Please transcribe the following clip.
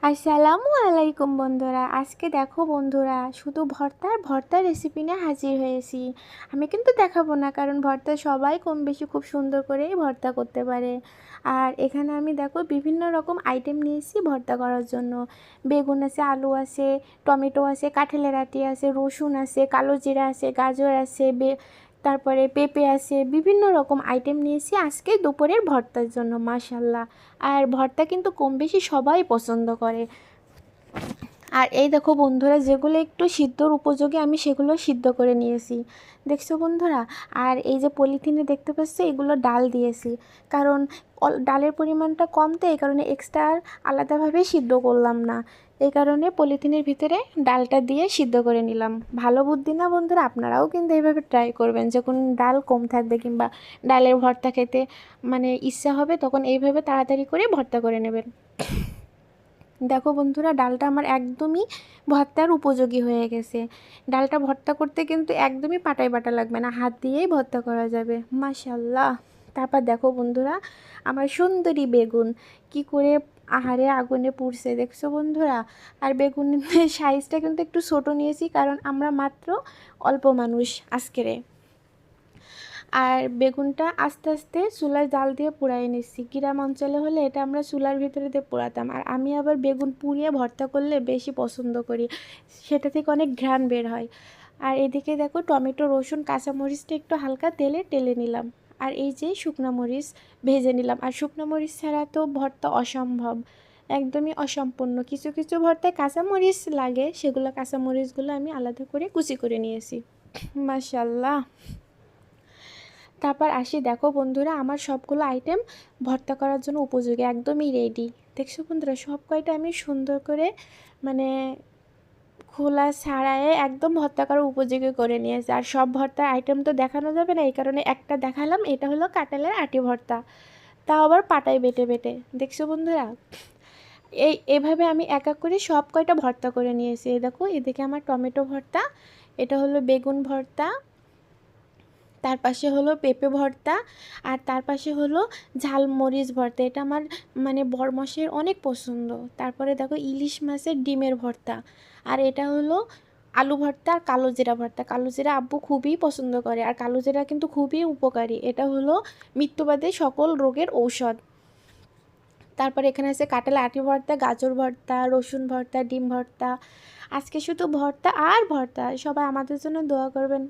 আসসালামু আলাইকুম বন্ধুরা। আজকে দেখো বন্ধুরা, শুধু ভর্তার রেসিপি নিয়ে হাজির হয়েছি। আমি কিন্তু দেখাবো না, কারণ ভর্তা সবাই কম বেশি খুব সুন্দর করেই ভর্তা করতে পারে। আর এখানে আমি দেখো বিভিন্ন রকম আইটেম নিয়েছি ভর্তা করার জন্য। বেগুন আছে, আলু আছে, টমেটো আছে, কাঁঠালের আটি আছে, রসুন আছে, কালো জিরা আছে, গাজর আছে, তারপরে পেঁপে আছে, বিভিন্ন রকম আইটেম নিয়েছি আজকে দুপুরের ভর্তার জন্য। মাশাল্লাহ। আর ভর্তা কিন্তু কম বেশি সবাই পছন্দ করে। আর এই দেখো বন্ধুরা, যেগুলো একটু সিদ্ধর উপযোগী আমি সেগুলো সিদ্ধ করে নিয়েছি, দেখছো বন্ধুরা। আর এই যে পলিথিনে দেখতে পাচ্ছ, এগুলো ডাল দিয়েছি, কারণ ডালের পরিমাণটা কম, তো এই কারণে এক্সট্রা আর আলাদাভাবে সিদ্ধ করলাম না। এই কারণে পলিথিনের ভিতরে ডালটা দিয়ে সিদ্ধ করে নিলাম। ভালো বুদ্ধি না বন্ধুরা? আপনারাও কিন্তু এইভাবে ট্রাই করবেন, যখন ডাল কম থাকবে কিংবা ডালের ভর্তা খেতে মানে ইচ্ছা হবে, তখন এইভাবে তাড়াতাড়ি করে ভর্তা করে নেবেন। দেখো বন্ধুরা, ডালটা আমার একদমই ভর্তার উপযোগী হয়ে গেছে। ডালটা ভর্তা করতে কিন্তু একদমই পাটায় বাটা লাগবে না, হাত দিয়েই ভর্তা করা যাবে। মাশাল্লাহ। তারপর দেখো বন্ধুরা, আমার সুন্দরী বেগুন কি করে আহারে আগুনে পুড়ছে, দেখছো বন্ধুরা। আর বেগুনের সাইজটা কিন্তু একটু ছোট নিয়েছি, কারণ আমরা মাত্র অল্প মানুষ আজকেরে। আর বেগুনটা আস্তে আস্তে চুলায় জাল দিয়ে পোড়াই নিচ্ছি। গ্রাম অঞ্চলে হলে এটা আমরা চুলার ভিতরে দিয়ে পোড়াতাম, আর আমি আবার বেগুন পুড়িয়ে ভর্তা করলে বেশি পছন্দ করি, সেটা থেকে অনেক ঘ্রাণ বের হয়। আর এদিকে দেখো টমেটো, রসুন, কাঁচামরিচটা একটু হালকা তেলে টেলে নিলাম। আর এই যে শুকনো মরিচ ভেজে নিলাম। আর শুকনো মরিচ ছাড়া তো ভর্তা অসম্ভব, একদমই অসম্পূর্ণ। কিছু কিছু ভর্তায় কাঁচামরিচ লাগে, সেগুলো কাঁচামরিচগুলো আমি আলাদা করে কুচি করে নিয়েছি। মাশাল্লাহ। তারপর আসি, দেখো বন্ধুরা, আমার সবগুলো আইটেম ভর্তা করার জন্য উপযোগী, একদমই রেডি। দেখছো বন্ধুরা, সব কয়টা আমি সুন্দর করে মানে খোলা ছাড়ায়ে একদম ভর্তা করার উপযোগী করে নিয়েছি। আর সব ভর্তার আইটেম তো দেখানো যাবে না, এই কারণে একটা দেখালাম। এটা হলো কাঁঠালের আটি ভর্তা, তাও আবার পাটায় বেটে বেটে। দেখছো বন্ধুরা, এভাবে আমি এক এক করে সব কয়টা ভর্তা করে নিয়েছি। এই দেখো, এদিকে আমার টমেটো ভর্তা, এটা হলো বেগুন ভর্তা, তার পাশে হলো পেঁপে ভর্তা, আর তার পাশে হলো ঝালমরিচ ভর্তা, এটা আমার মানে বরমশের অনেক পছন্দ। তারপরে দেখো ইলিশ মাছের ডিমের ভর্তা, আর এটা হলো আলু ভর্তা আর কালো জিরা ভর্তা। কালো জিরা আব্বু খুবই পছন্দ করে, আর কালো জিরা কিন্তু খুবই উপকারী, এটা হলো মৃত্যুবাদে সকল রোগের ঔষধ। তারপরে এখানে আছে কাঁঠাল আটি ভর্তা, গাজর ভর্তা, রসুন ভর্তা, ডিম ভর্তা। আজকে শুধু ভর্তা আর ভর্তা। সবাই আমাদের জন্য দোয়া করবেন।